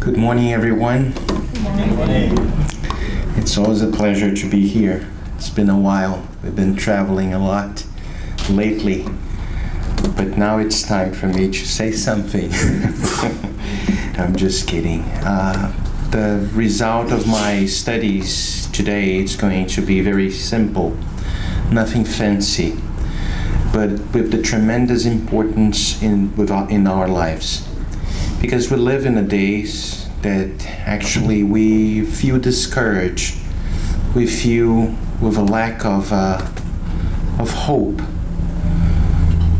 Good morning, everyone. Good morning. It's always a pleasure to be here. It's been a while. We've been traveling a lot lately, but now it's time for me to say something. I'm just kidding. The result of my studies today, it's going to be very simple, nothing fancy, but with the tremendous importance in our lives. Because we live in the days that actually we feel discouraged, we feel with a lack of hope,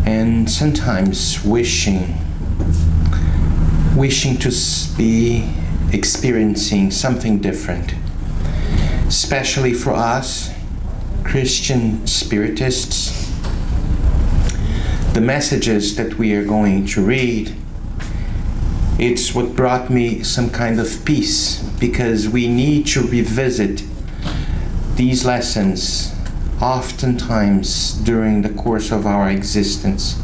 and sometimes wishing to be experiencing something different. Especially for us, Christian spiritists, the messages that we are going to read, it's what brought me some kind of peace, because we need to revisit these lessons oftentimes during the course of our existence,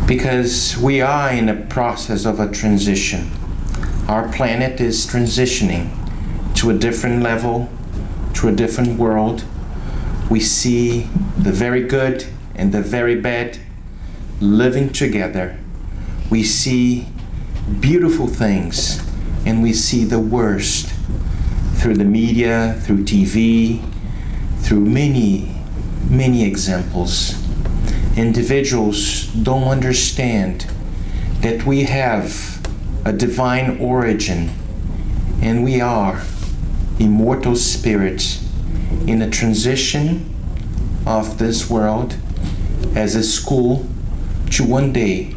because we are in a process of a transition. Our planet is transitioning to a different level, to a different world. We see the very good and the very bad living together. We see beautiful things, and we see the worst through the media, through TV, through many examples. Individuals don't understand that we have a divine origin, and we are immortal spirits in a transition of this world as a school to one day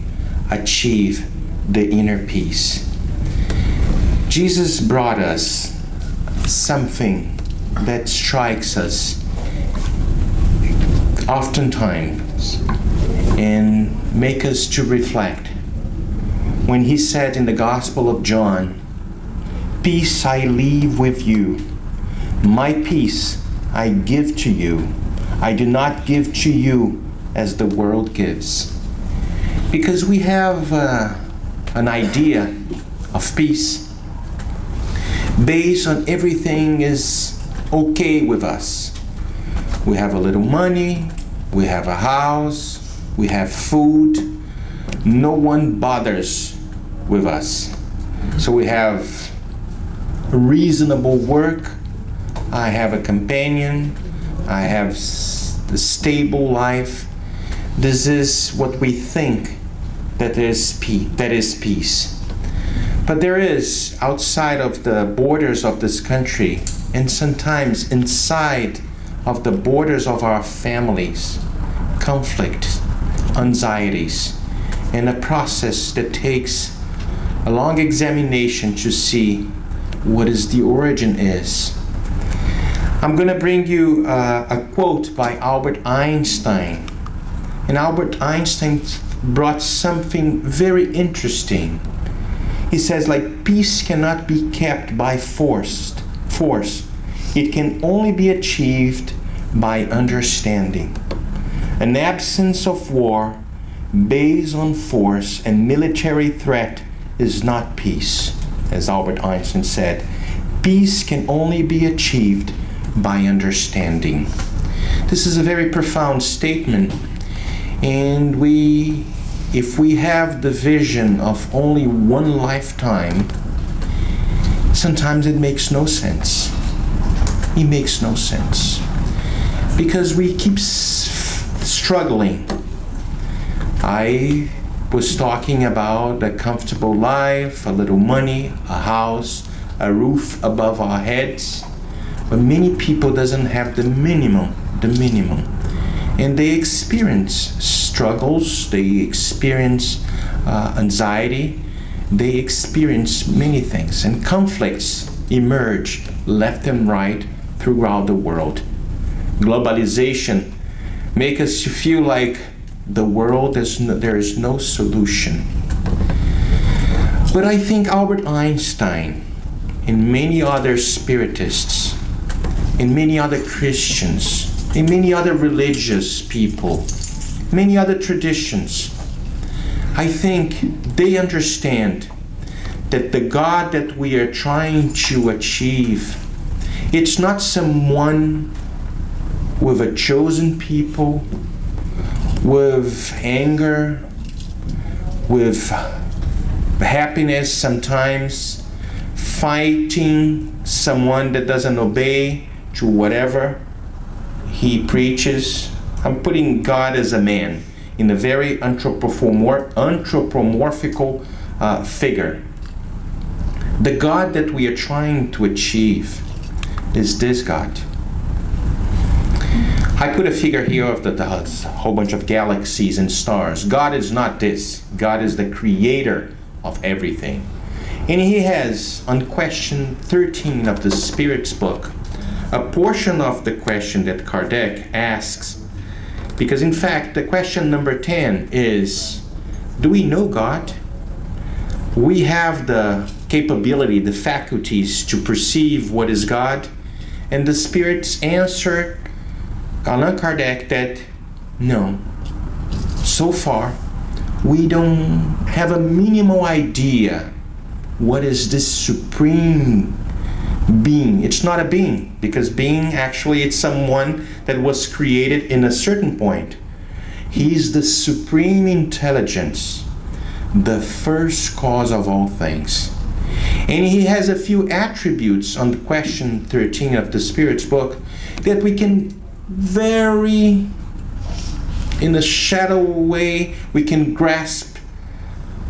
achieve the inner peace. Jesus brought us something that strikes us oftentimes and make us to reflect. When he said in the Gospel of John, "Peace I leave with you, my peace I give to you. I do not give to you as the world gives." Because we have an idea of peace based on everything is okay with us. We have a little money, we have a house, we have food, no one bothers with us. So we have a reasonable work, I have a companion, I have a stable life. This is what we think that is peace. But there is, outside of the borders of this country, and sometimes inside of the borders of our families, conflict, anxieties, and a process that takes a long examination to see what is the origin is. I'm going to bring you a quote by Albert Einstein. And Albert Einstein brought something very interesting. He says, peace cannot be kept by force. It can only be achieved by understanding. An absence of war based on force and military threat is not peace. As Albert Einstein said, peace can only be achieved by understanding. This is a very profound statement. And if we have the vision of only one lifetime, sometimes it makes no sense. It makes no sense. Because we keep struggling. I was talking about a comfortable life, a little money, a house, a roof above our heads. But many people doesn't have the minimum. And they experience struggles, they experience anxiety, they experience many things, and conflicts emerge left and right throughout the world. Globalization makes us feel like the world there is no solution. But I think Albert Einstein and many other spiritists and many other Christians and many other religious people, many other traditions, I think they understand that the God that we are trying to achieve, it's not someone with a chosen people, with anger, with happiness sometimes, fighting someone that doesn't obey to whatever he preaches. I'm putting God as a man in a very anthropomorphical figure. The God that we are trying to achieve is this God. I put a figure here of a whole bunch of galaxies and stars. God is not this. God is the creator of everything. And he has, on question 13 of the Spirit's book, a portion of the question that Kardec asks. Because in fact, the question number 10 is, do we know God? We have the capability, the faculties to perceive what is God. And the Spirit's answer, Allan Kardec, that no. So far, we don't have a minimal idea what is this supreme being. It's not a being, because being actually it's someone that was created in a certain point. He's the supreme intelligence, the first cause of all things. And he has a few attributes on the question 13 of the Spirit's book that we can very, in a shadow way, we can grasp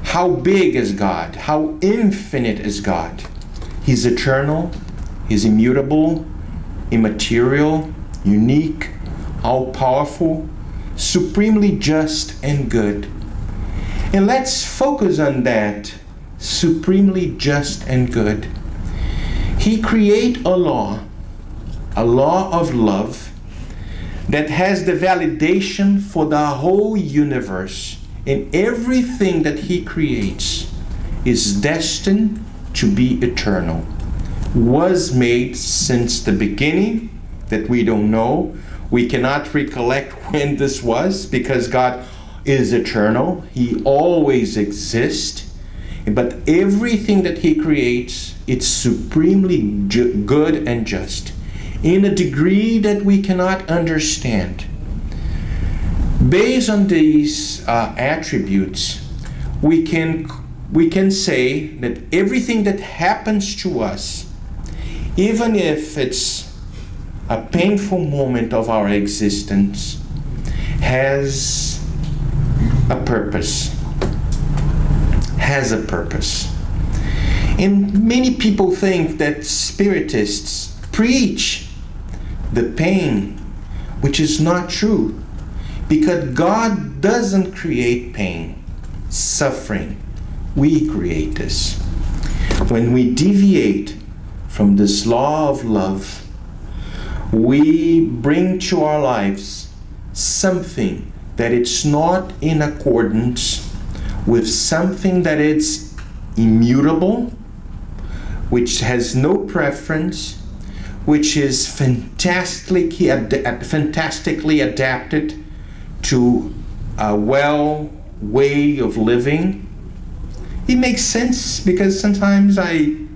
how big is God, how infinite is God. He's eternal, he's immutable, immaterial, unique, all-powerful, supremely just and good. And let's focus on that, supremely just and good. He created a law of love that has the validation for the whole universe. And everything that he creates is destined to be eternal. Was made since the beginning, that we don't know. We cannot recollect when this was, because God is eternal. He always exists. But everything that he creates, it's supremely good and just, in a degree that we cannot understand. Based on these attributes, we can say that everything that happens to us, even if it's a painful moment of our existence, has a purpose. And many people think that spiritists preach the pain, which is not true, because God doesn't create pain, suffering. We create this. When we deviate from this law of love, we bring to our lives something that it's not in accordance with something that is immutable, which has no preference, which is fantastically adapted to a well way of living. It makes sense, because sometimes you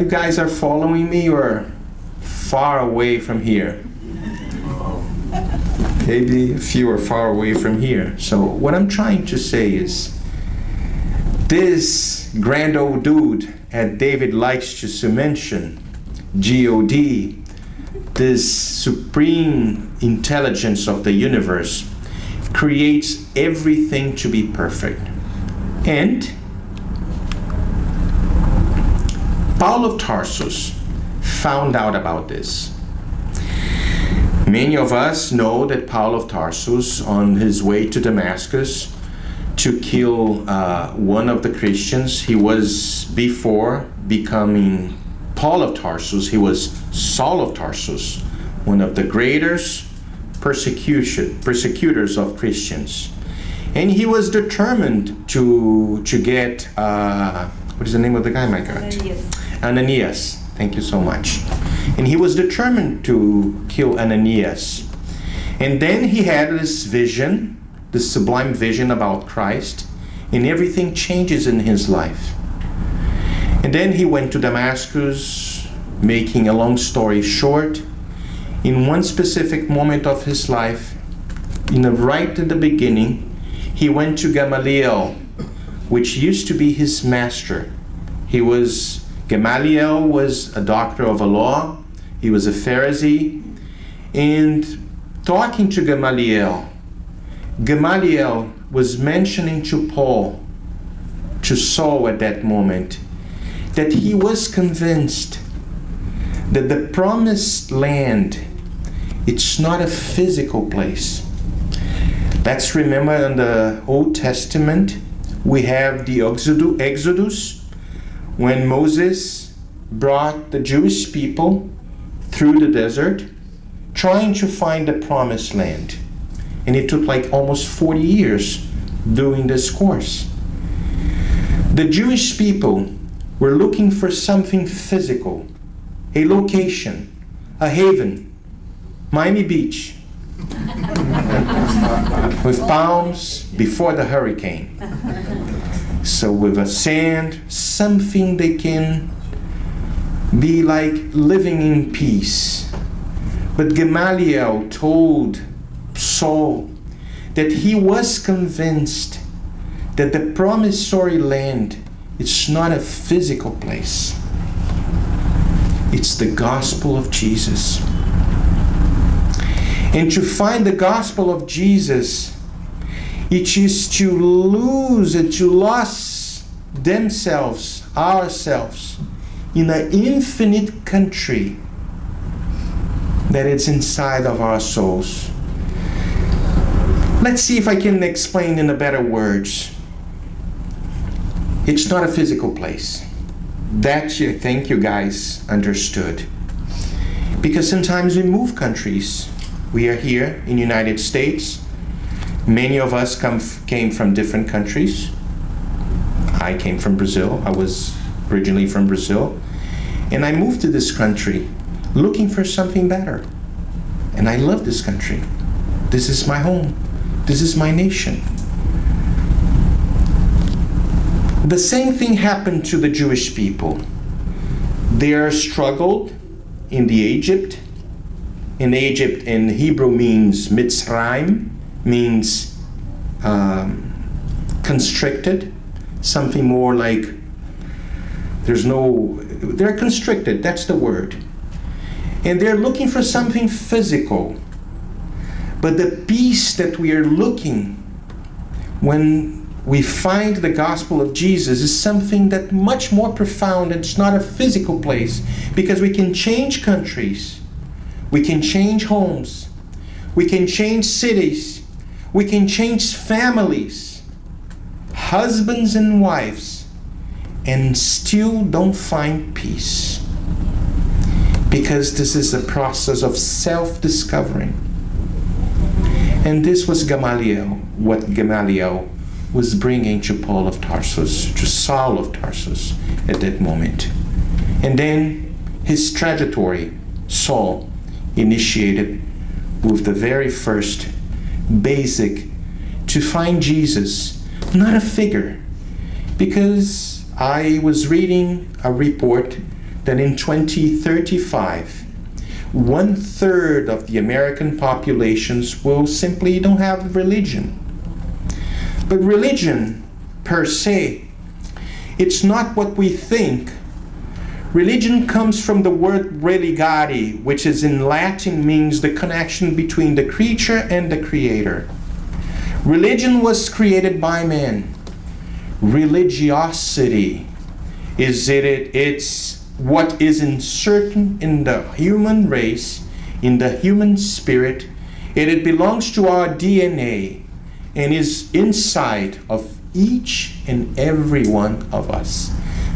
guys are following me or far away from here. Maybe a few are far away from here. So what I'm trying to say is, this grand old dude, as David likes to mention, G-O-D, this supreme intelligence of the universe, creates everything to be perfect. And Paul of Tarsus found out about this. Many of us know that Paul of Tarsus, on his way to Damascus to kill one of the Christians, he was, before becoming Paul of Tarsus, he was Saul of Tarsus, one of the greatest persecutors of Christians. And he was determined to get, what is the name of the guy, my God? Ananias. Thank you so much. And he was determined to kill Ananias. And then he had this vision, this sublime vision about Christ. and everything changes in his life. And then he went to Damascus, making a long story short. In one specific moment of his life, right at the beginning, he went to Gamaliel, which used to be his master. Gamaliel was a doctor of a law. He was a Pharisee. And talking to Gamaliel was mentioning to Saul at that moment, that he was convinced that the promised land, it's not a physical place. Let's remember in the Old Testament, we have the Exodus, when Moses brought the Jewish people through the desert, trying to find the promised land. And it took like almost 40 years doing this course. The Jewish people were looking for something physical, a location, a haven, Miami Beach, with palms before the hurricane. So with a sand, something they can be like living in peace. But Gamaliel told Saul that he was convinced that the promissory land, it's not a physical place. It's the gospel of Jesus. And to find the gospel of Jesus, it is to lose and to lose ourselves, in an infinite country that is inside of our souls. Let's see if I can explain in a better words. It's not a physical place. That you think you guys understood. Because sometimes we move countries. We are here in the United States. Many of us came from different countries. I came from Brazil. I was originally from Brazil. And I moved to this country looking for something better. And I love this country. This is my home. This is my nation. The same thing happened to the Jewish people. They are struggled in Egypt. In Egypt, in Hebrew means Mitzrayim, means constricted. Something more like they're constricted, that's the word. And they're looking for something physical. But the peace that we are looking when we find the gospel of Jesus is something that much more profound. It's not a physical place, because we can change countries, we can change homes, we can change cities, we can change families, husbands and wives, and still don't find peace. Because this is a process of self-discovering. And this was what Gamaliel was bringing to Paul of Tarsus, to Saul of Tarsus at that moment. And then his trajectory, Saul, initiated with the very first basic, to find Jesus, not a figure. Because I was reading a report that in 2035, 1/3 of the American populations will simply don't have religion. But religion, per se, it's not what we think. Religion comes from the word religare, which is in Latin means the connection between the creature and the creator. Religion was created by man. Religiosity it's what is inserted in the human race, in the human spirit, and it belongs to our DNA and is inside of each and every one of us.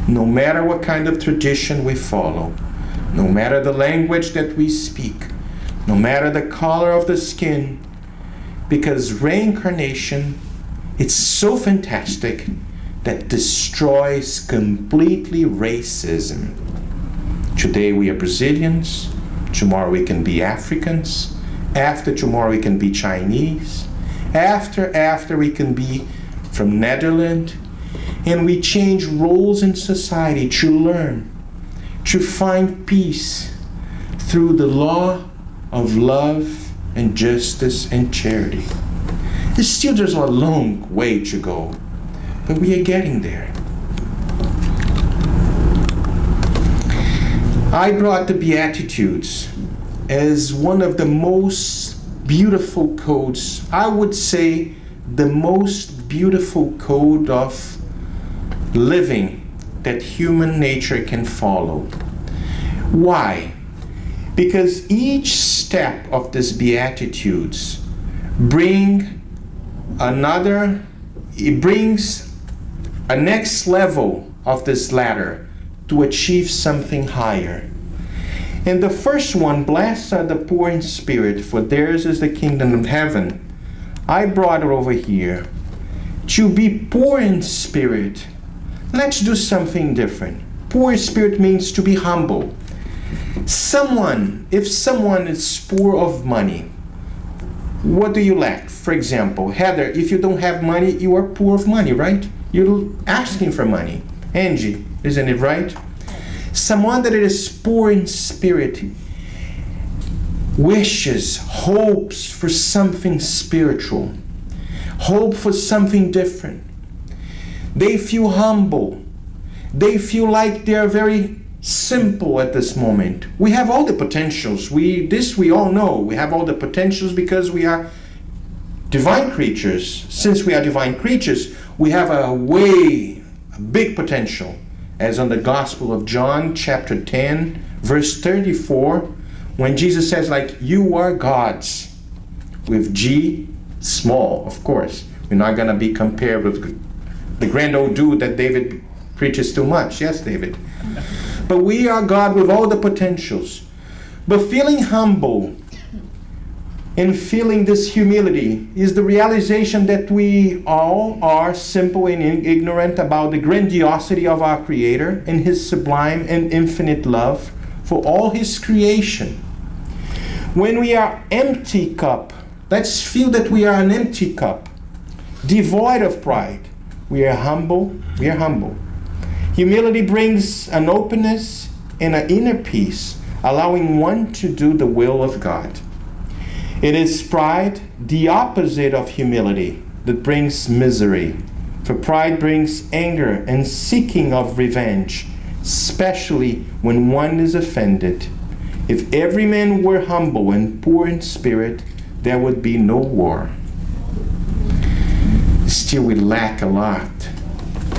No matter what kind of tradition we follow, no matter the language that we speak, no matter the color of the skin, because reincarnation, it's so fantastic that destroys completely racism. Today we are Brazilians, tomorrow we can be Africans, after tomorrow we can be Chinese, after we can be from Netherlands, and we change roles in society to learn, to find peace through the law of love and justice and charity. Still, there's a long way to go, but we are getting there. I brought the Beatitudes as one of the most beautiful codes, I would say the most beautiful code of living that human nature can follow. Why? Because each step of this Beatitudes brings a next level of this ladder to achieve something higher. And the first one, blessed are the poor in spirit, for theirs is the kingdom of heaven. I brought it over here. To be poor in spirit, let's do something different. Poor in spirit means to be humble. If someone is poor of money, what do you lack? For example, Heather, if you don't have money, you are poor of money, right? You're asking for money. Angie, isn't it right? Someone that is poor in spirit wishes, hopes for something spiritual, hope for something different. They feel humble. They feel like they are very simple at this moment. We have all the potentials. We all know. We have all the potentials because we are divine creatures. Since we are divine creatures, we have a big potential. As on the Gospel of John, chapter 10, verse 34, when Jesus says, like, you are gods, with G, small, of course. We're not going to be compared with the grand old dude that David preaches too much. Yes, David. But we are God with all the potentials. But feeling humble and feeling this humility is the realization that we all are simple and ignorant about the grandiosity of our Creator and His sublime and infinite love for all His creation. When we are empty cup, let's feel that we are an empty cup, devoid of pride. We are humble. We are humble. Humility brings an openness and an inner peace, allowing one to do the will of God. It is pride, the opposite of humility, that brings misery. For pride brings anger and seeking of revenge, especially when one is offended. If every man were humble and poor in spirit, there would be no war. Still, we lack a lot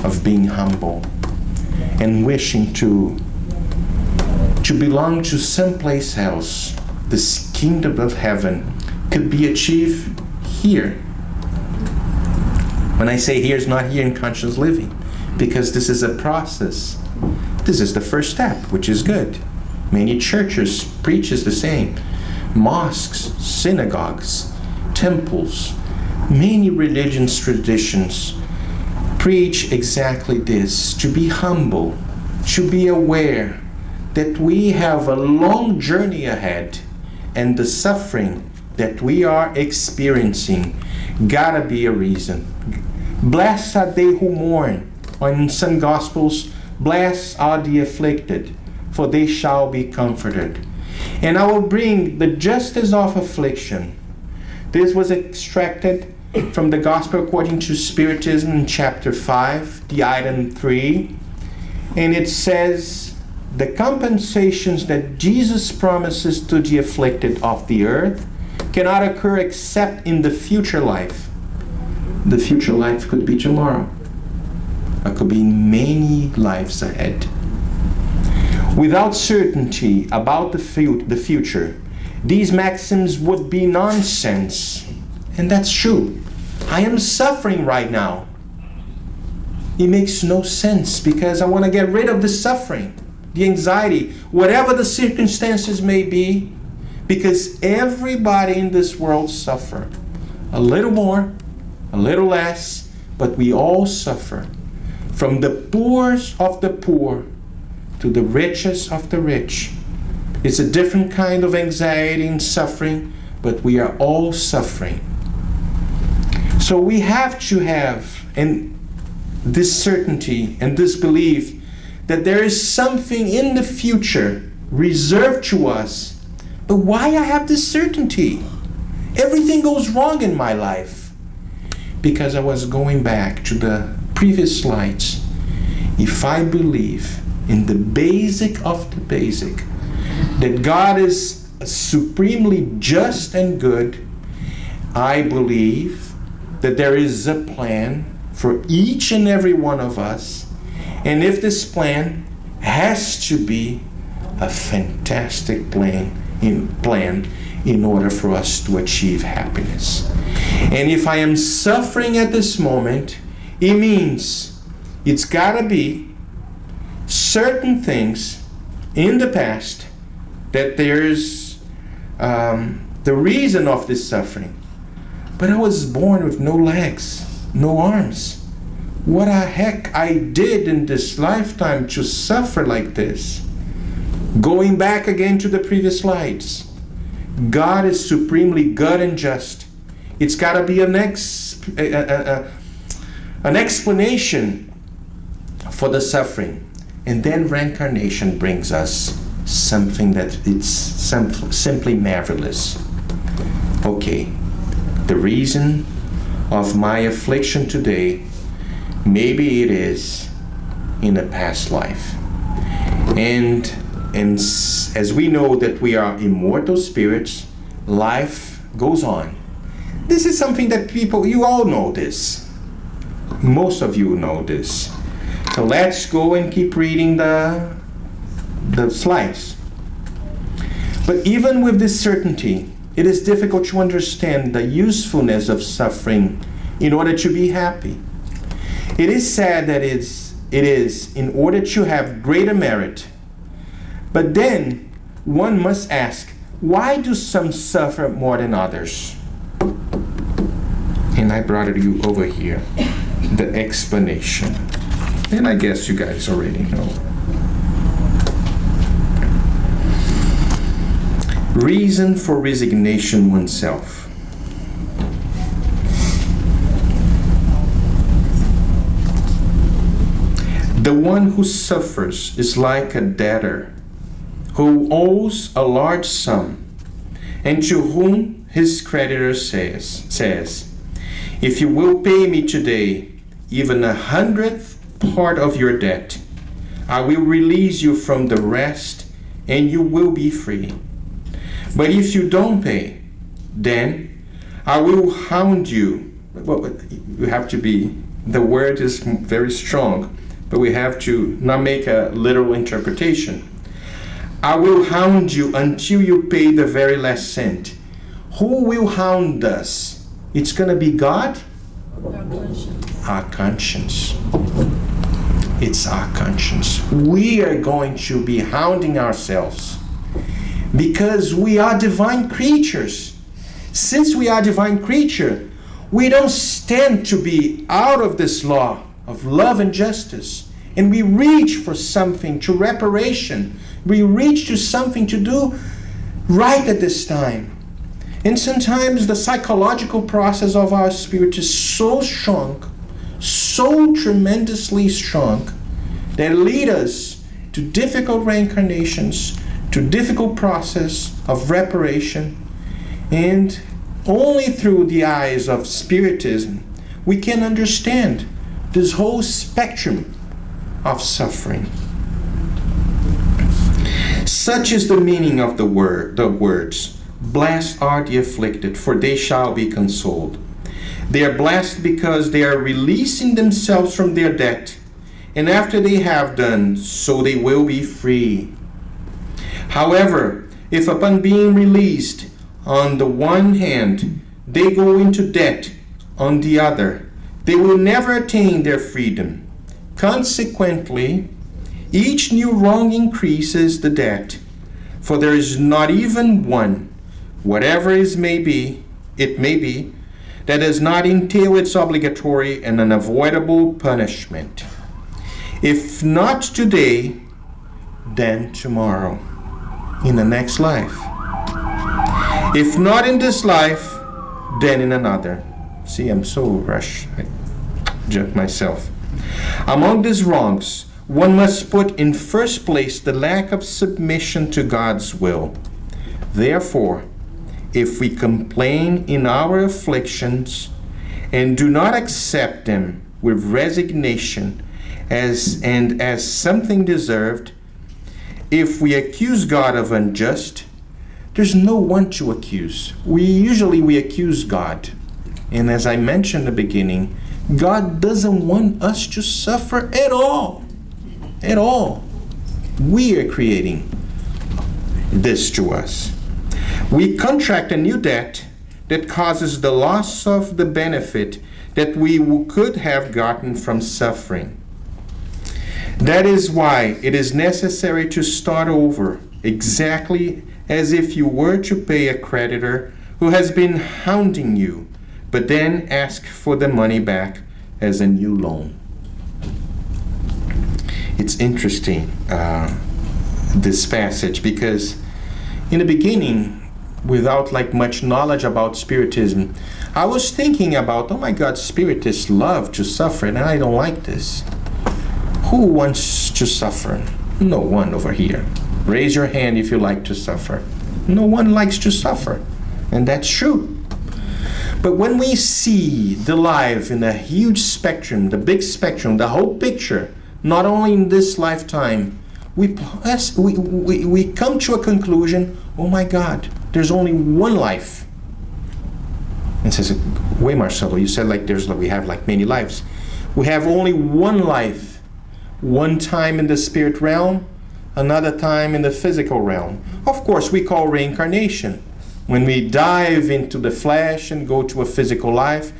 of being humble and wishing to belong to someplace else. This kingdom of heaven could be achieved here. When I say here, it's not here in conscious living, because this is a process. This is the first step, which is good. Many churches preaches the same. Mosques, synagogues, temples, many religious traditions preach exactly this, to be humble, to be aware that we have a long journey ahead, and the suffering that we are experiencing gotta be a reason. Blessed are they who mourn, or in some Gospels, blessed are the afflicted, for they shall be comforted. And I will bring the justice of affliction. This was extracted from the Gospel according to Spiritism in chapter 5, the item 3. And it says, the compensations that Jesus promises to the afflicted of the earth cannot occur except in the future life. The future life could be tomorrow. It could be many lives ahead. Without certainty about the future, these maxims would be nonsense. And that's true. I am suffering right now. It makes no sense because I want to get rid of the suffering, the anxiety, whatever the circumstances may be, because everybody in this world suffer. A little more, a little less, but we all suffer. From the poorest of the poor to the richest of the rich. It's a different kind of anxiety and suffering, but we are all suffering. So we have to have and this certainty and this belief that there is something in the future reserved to us. But why I have this certainty? Everything goes wrong in my life. Because I was going back to the previous slides. If I believe in the basic of the basic, that God is supremely just and good, I believe that there is a plan for each and every one of us. And if this plan has to be a fantastic plan in order for us to achieve happiness. And if I am suffering at this moment, it means it's got to be certain things in the past that there's the reason of this suffering. But I was born with no legs, no arms. What the heck I did in this lifetime to suffer like this? Going back again to the previous slides. God is supremely good and just. It's got to be an explanation for the suffering. And then reincarnation brings us something that it's simply marvelous. Okay, the reason of my affliction today, maybe it is in a past life. And as we know that we are immortal spirits, life goes on. This is something that you all know this. Most of you know this. So let's go and keep reading the slides. But even with this certainty, it is difficult to understand the usefulness of suffering in order to be happy. It is said that it is in order to have greater merit. But then one must ask, why do some suffer more than others? And I brought it you over here, the explanation. And I guess you guys already know. Reason for resignation oneself. The one who suffers is like a debtor who owes a large sum, and to whom his creditor says, if you will pay me today even 100th part of your debt, I will release you from the rest, and you will be free. But if you don't pay, then I will hound you. Well, you have to be, the word is very strong, but we have to not make a literal interpretation. I will hound you until you pay the very last cent. Who will hound us? It's going to be God? Our conscience. It's our conscience. We are going to be hounding ourselves because we are divine creatures. Since we are divine creature, we don't stand to be out of this law of love and justice. And we reach for something, to reparation. We reach to something to do right at this time. And sometimes the psychological process of our spirit is so strong, so tremendously strong, that lead us to difficult reincarnations, to difficult process of reparation. And only through the eyes of Spiritism we can understand this whole spectrum of suffering. Such is the meaning of the words, blessed are the afflicted, for they shall be consoled. They are blessed because they are releasing themselves from their debt, and after they have done so, they will be free. However, if upon being released on the one hand, they go into debt on the other, they will never attain their freedom. Consequently, each new wrong increases the debt, for there is not even one, whatever it may be, that does not entail its obligatory and unavoidable punishment. If not today, then tomorrow, in the next life. If not in this life, then in another. See, I'm so rushed. myself. Among these wrongs, one must put in first place the lack of submission to God's will. Therefore, if we complain in our afflictions and do not accept them with resignation as something deserved, if we accuse God of unjust, there's no one to accuse. We accuse God. And as I mentioned in the beginning, God doesn't want us to suffer at all. At all. We are creating this to us. We contract a new debt that causes the loss of the benefit that we could have gotten from suffering. That is why it is necessary to start over, exactly as if you were to pay a creditor who has been hounding you, but then ask for the money back as a new loan. It's interesting, this passage, because in the beginning, without much knowledge about Spiritism, I was thinking about, oh my God, Spiritists love to suffer, and I don't like this. Who wants to suffer? No one over here. Raise your hand if you like to suffer. No one likes to suffer, and that's true. But when we see the life in a huge spectrum, the big spectrum, the whole picture, not only in this lifetime, we come to a conclusion, oh my God, there's only one life. And says, wait, Marcelo, you said we have many lives. We have only one life. One time in the spirit realm, another time in the physical realm. Of course, we call reincarnation when we dive into the flesh and go to a physical life.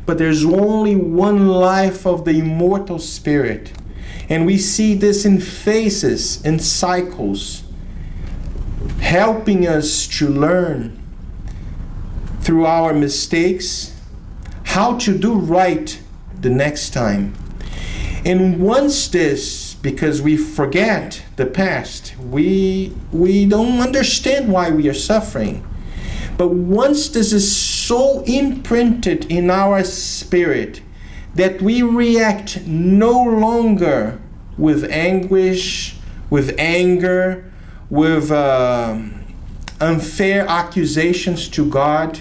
But there's only one life of the immortal spirit. And we see this in phases, in cycles, helping us to learn through our mistakes how to do right the next time. And once this, because we forget the past, we don't understand why we are suffering. But once this is so imprinted in our spirit that we react no longer with anguish, with anger, with unfair accusations to God,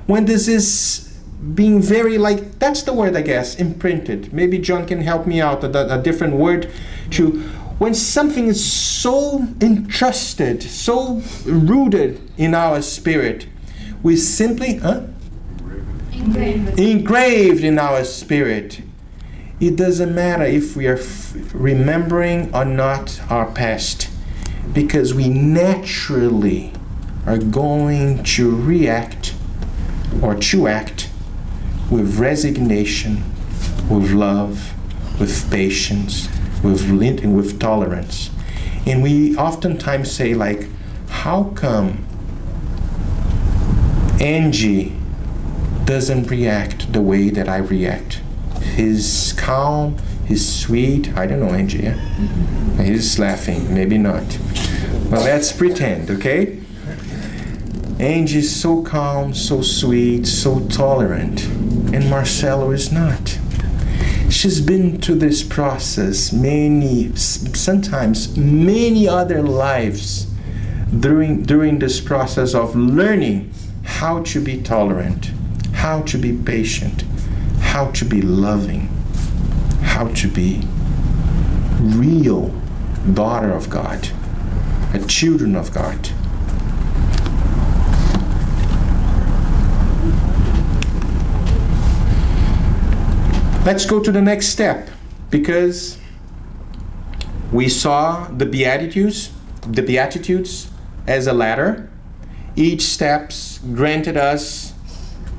when this is being very that's the word, I guess, imprinted. Maybe John can help me out, a different word to, when something is so entrusted, so rooted in our spirit, we simply, engraved in our spirit. It doesn't matter if we are remembering or not our past, because we naturally are going to react or to act with resignation, with love, with patience, with tolerance. And we oftentimes say how come Angie doesn't react the way that I react? He's calm, he's sweet. I don't know, Angie, yeah? Mm-hmm. He's laughing, maybe not. But let's pretend, okay? Angie's so calm, so sweet, so tolerant, and Marcelo is not. She's been through this process sometimes many other lives during this process of learning how to be tolerant, how to be patient, how to be loving, how to be real daughter of God, a children of God. Let's go to the next step, because we saw the Beatitudes as a ladder. Each steps granted us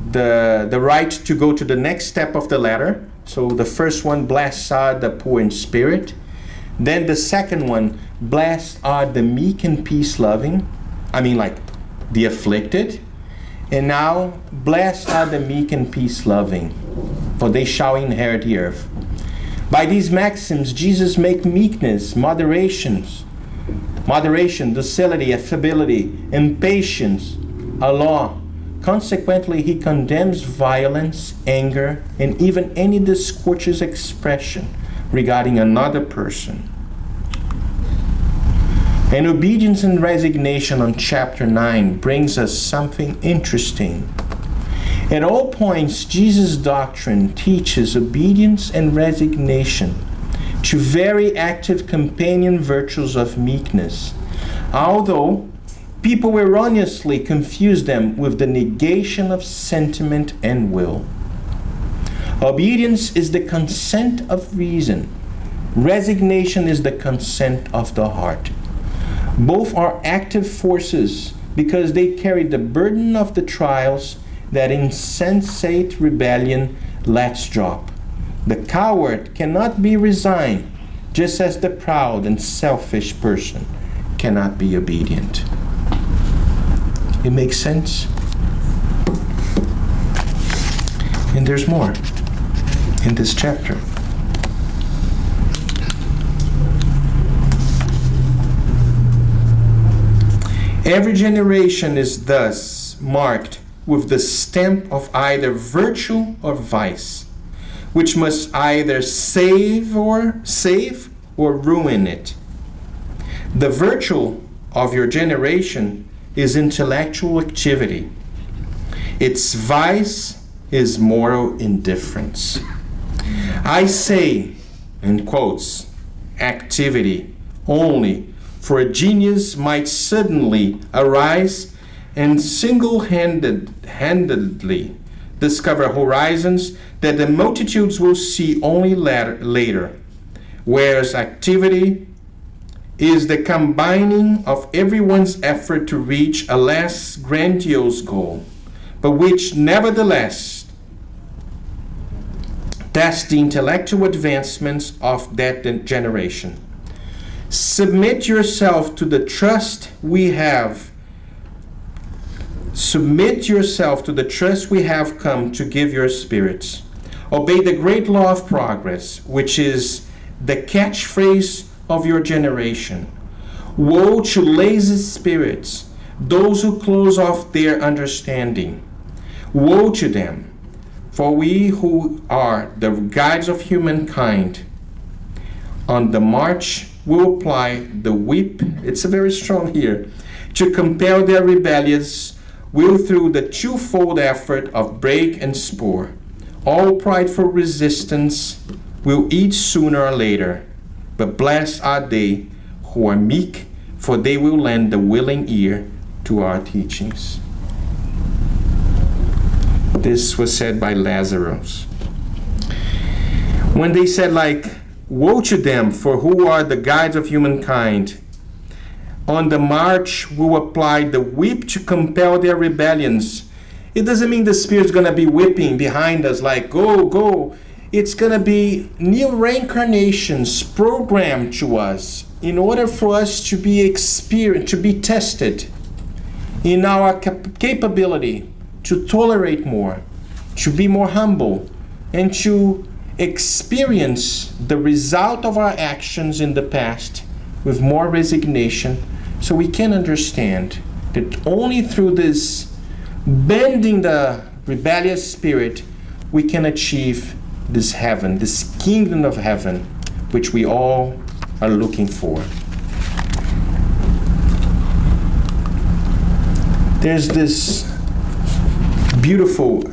the right to go to the next step of the ladder. So the first one, blessed are the poor in spirit. Then the second one, blessed are the meek and peace-loving. The afflicted. And now, blessed are the meek and peace-loving, for they shall inherit the earth. By these maxims, Jesus make meekness, moderation, docility, affability, and patience a law Consequently, he condemns violence, anger, and even any discourteous expression regarding another person. And obedience and resignation on chapter 9 brings us something interesting. At all points, Jesus' doctrine teaches obedience and resignation, two very active companion virtues of meekness, although people erroneously confuse them with the negation of sentiment and will. Obedience is the consent of reason. Resignation is the consent of the heart. Both are active forces because they carry the burden of the trials that insensate rebellion lets drop. The coward cannot be resigned, just as the proud and selfish person cannot be obedient. It makes sense? And there's more in this chapter. Every generation is thus marked with the stamp of either virtue or vice, which must either save or ruin it. The virtue of your generation is intellectual activity. Its vice is moral indifference. I say, in quotes, activity only, for a genius might suddenly arise and single-handedly discover horizons that the multitudes will see only later, whereas activity is the combining of everyone's effort to reach a less grandiose goal, but which nevertheless tests the intellectual advancements of that generation. Submit yourself to the trust we have. Submit yourself to the trust we have come to give your spirits. Obey the great law of progress, which is the catchphrase of your generation. Woe to lazy spirits, those who close off their understanding. Woe to them, for we who are the guides of humankind on the march will apply the whip, it's very strong here, to compel their rebellions, will through the twofold effort of break and spur. All prideful resistance will eat sooner or later, but blessed are they who are meek, for they will lend a willing ear to our teachings. This was said by Lazarus. When they said, woe to them, for who are the guides of humankind, on the march will apply the whip to compel their rebellions. It doesn't mean the Spirit's going to be whipping behind us go, go. It's going to be new reincarnations programmed to us in order for us to be to be tested in our capability to tolerate more, to be more humble, and to experience the result of our actions in the past with more resignation, so we can understand that only through this bending the rebellious spirit we can achieve this heaven, this kingdom of heaven, which we all are looking for. There's this beautiful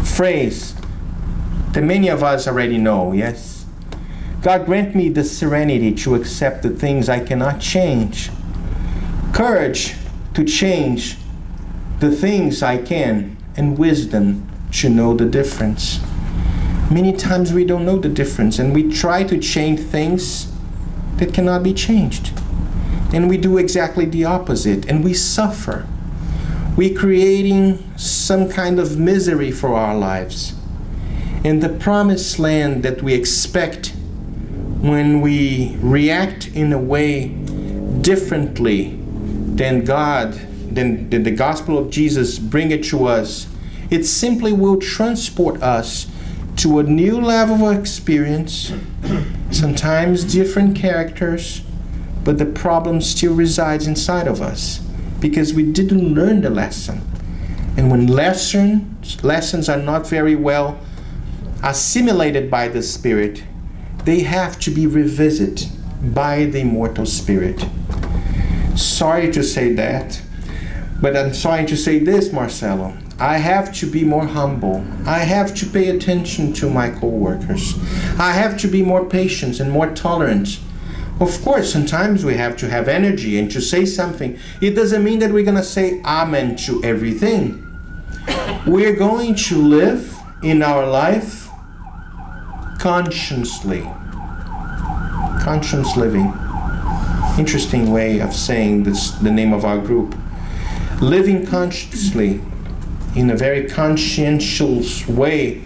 phrase that many of us already know, yes? God grant me the serenity to accept the things I cannot change, courage to change the things I can, and wisdom to know the difference. Many times we don't know the difference, and we try to change things that cannot be changed. And we do exactly the opposite, and we suffer. We're creating some kind of misery for our lives. And the promised land that we expect when we react in a way differently than the gospel of Jesus bring it to us, it simply will transport us to a new level of experience, sometimes different characters, but the problem still resides inside of us because we didn't learn the lesson. And when lessons are not very well assimilated by the Spirit, they have to be revisited by the immortal Spirit. Sorry to say that, but I'm sorry to say this, Marcelo. I have to be more humble. I have to pay attention to my co-workers. I have to be more patient and more tolerant. Of course, sometimes we have to have energy and to say something. It doesn't mean that we're going to say amen to everything. We're going to live in our life consciously. Conscious living. Interesting way of saying this, the name of our group. Living consciously in a very conscientious way.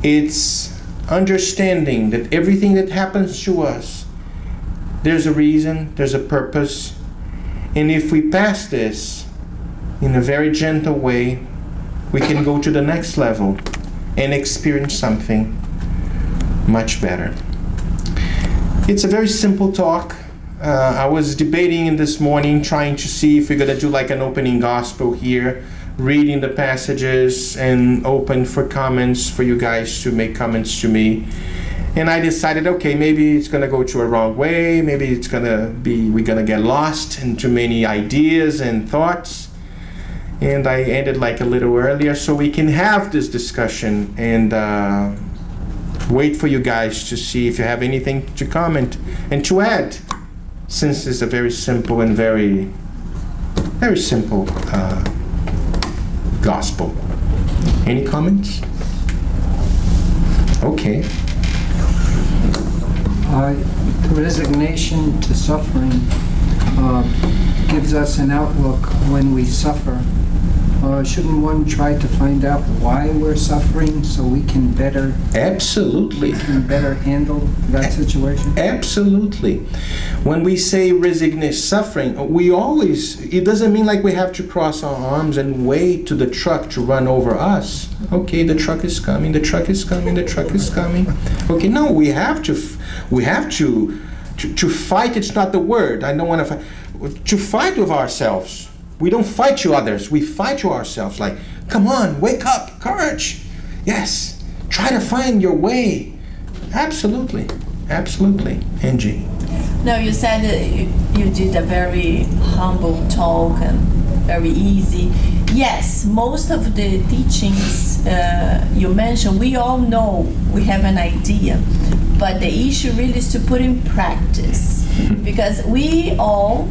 It's understanding that everything that happens to us, there's a reason, there's a purpose. And if we pass this in a very gentle way, we can go to the next level and experience something much better. It's a very simple talk. I was debating this morning, trying to see if we're going to do like an opening gospel here, reading the passages and open for comments for you guys to make comments to me. And I decided, okay, maybe it's going to go to a wrong way. Maybe it's going to be, we're going to get lost in too many ideas and thoughts. And I ended like a little earlier so we can have this discussion and wait for you guys to see if you have anything to comment and to add, since it's a very simple and very, very simple gospel. Any comments? Okay. Resignation to suffering gives us an outlook when we suffer. Shouldn't one try to find out why we're suffering so we can better handle that situation? Absolutely. When we say resignation, suffering, we always, it doesn't mean like we have to cross our arms and wait to the truck to run over us. Okay, the truck is coming, the truck is coming, the truck is coming. Okay, no, we have to fight. It's not the word. I don't want to fight. To fight with ourselves. We don't fight to others. We fight to ourselves. Like, come on, wake up, courage. Yes, try to find your way. Absolutely, absolutely. Angie. No, you said you did a very humble talk and very easy. Yes, most of the teachings you mentioned, we all know, we have an idea. But the issue really is to put in practice. Because we all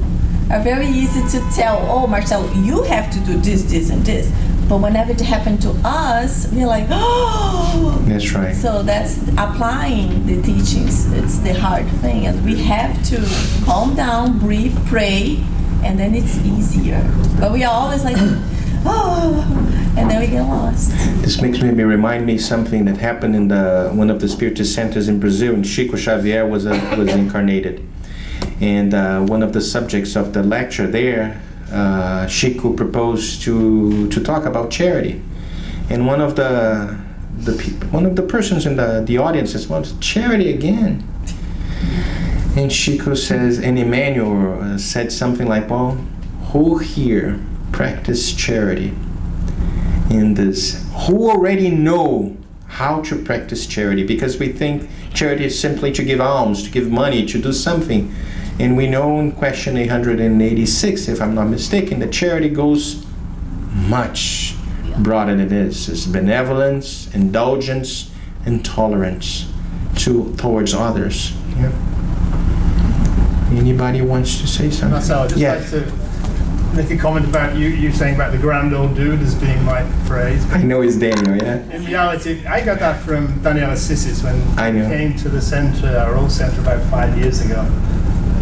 are very easy to tell, oh, Marcelo, you have to do this, this, and this. But whenever it happened to us, we're like, oh! That's right. So that's applying the teachings. It's the hard thing. And we have to calm down, breathe, pray, and then it's easier. But we are always like, oh, and then we get lost. This makes me remind me something that happened in one of the Spiritist centers in Brazil, and Chico Xavier was incarnated. And one of the subjects of the lecture there, Chico proposed to talk about charity. And one of the persons in the audience says, well, charity again. And Chico says, and Emmanuel said something like, well, who here practice charity in this? Who already know how to practice charity? Because we think charity is simply to give alms, to give money, to do something. And we know in question 886, if I'm not mistaken, that charity goes much broader than this. It's benevolence, indulgence, and tolerance towards others. Yeah. Anybody wants to say something? Marcelo, I'd just like to make a comment about you saying about the grand old dude as being my phrase. I know it's Daniel, yeah? In reality, I got that from Daniel Assisi when he came to the center, our old center, about 5 years ago.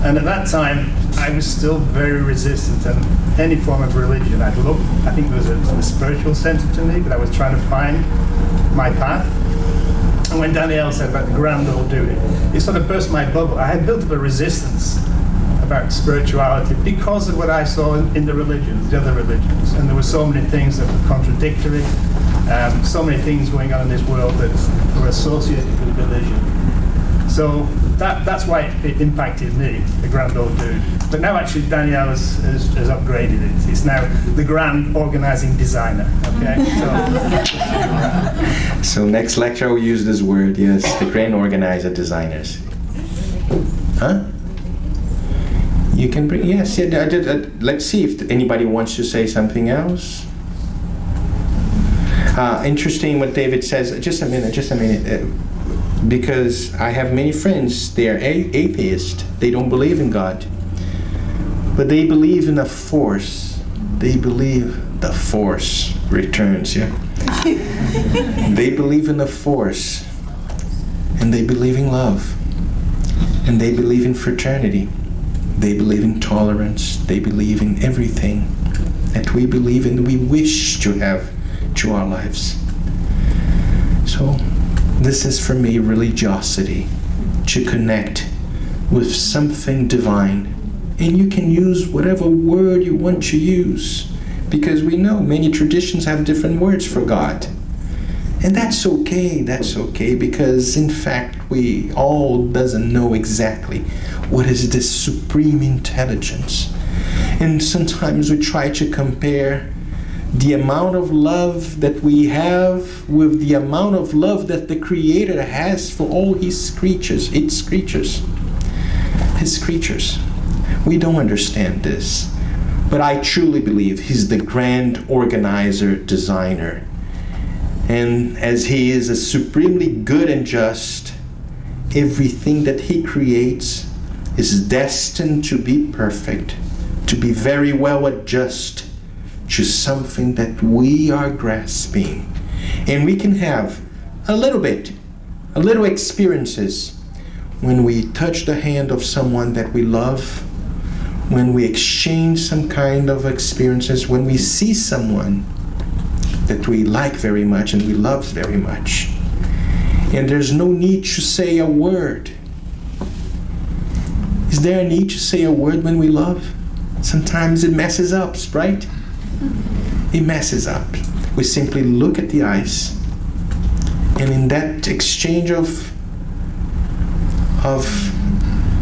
And at that time, I was still very resistant to any form of religion. I think there was a spiritual center to me, but I was trying to find my path. And when Danielle said about the grand old dude, it sort of burst my bubble. I had built up a resistance about spirituality because of what I saw in the religions, the other religions. And there were so many things that were contradictory, so many things going on in this world that were associated with religion. So that's why it impacted me, the grand old dude. But now actually Danielle has upgraded it. It's now the grand organizing designer. Okay. So next lecture I will use this word. Yes, the grand organizer designers. Huh? You can bring. Yes. Yeah, let's see if anybody wants to say something else. Interesting what David says. Just a minute. Because I have many friends, they are atheists. They don't believe in God. But they believe in a force. They believe the force returns, yeah? They believe in a force. And they believe in love. And they believe in fraternity. They believe in tolerance. They believe in everything that we believe in, we wish to have to our lives. So this is for me religiosity, to connect with something divine. And you can use whatever word you want to use, because we know many traditions have different words for God. And that's okay, because in fact we all doesn't know exactly what is this supreme intelligence. And sometimes we try to compare the amount of love that we have with the amount of love that the Creator has for all His creatures, His creatures. We don't understand this, but I truly believe He's the grand organizer, designer. And as He is a supremely good and just, everything that He creates is destined to be perfect, to be very well adjusted to something that we are grasping. And we can have a little experiences when we touch the hand of someone that we love, when we exchange some kind of experiences, when we see someone that we like very much and we love very much. And there's no need to say a word. Is there a need to say a word when we love? Sometimes it messes up, right? It messes up. We simply look at the eyes, and in that exchange of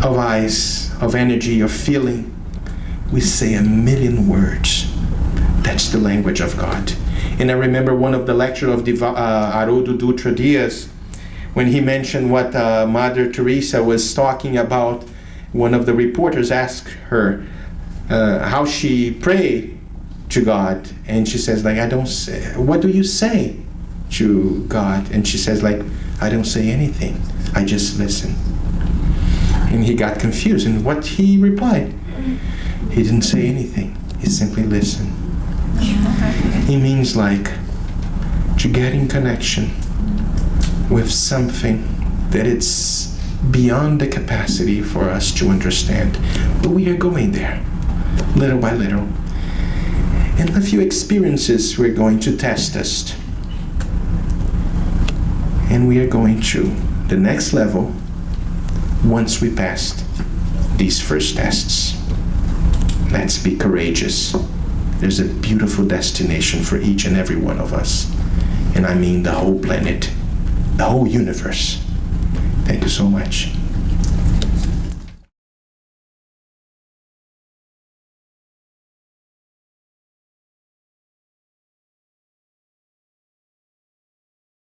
eyes, of energy, of feeling, we say a million words. That's the language of God. And I remember one of the lectures of Haroldo Dutra Dias, when he mentioned what Mother Teresa was talking about. One of the reporters asked her how she prayed to God, and she says, like, I don't say, what do you say to God? And she says, like, I don't say anything, I just listen. And he got confused, and what he replied, he didn't say anything, he simply listened. He means like to get in connection with something that it's beyond the capacity for us to understand, but we are going there little by little. And a few experiences we're going to test us. And we are going to the next level once we passed these first tests. Let's be courageous. There's a beautiful destination for each and every one of us. And I mean the whole planet, the whole universe. Thank you so much.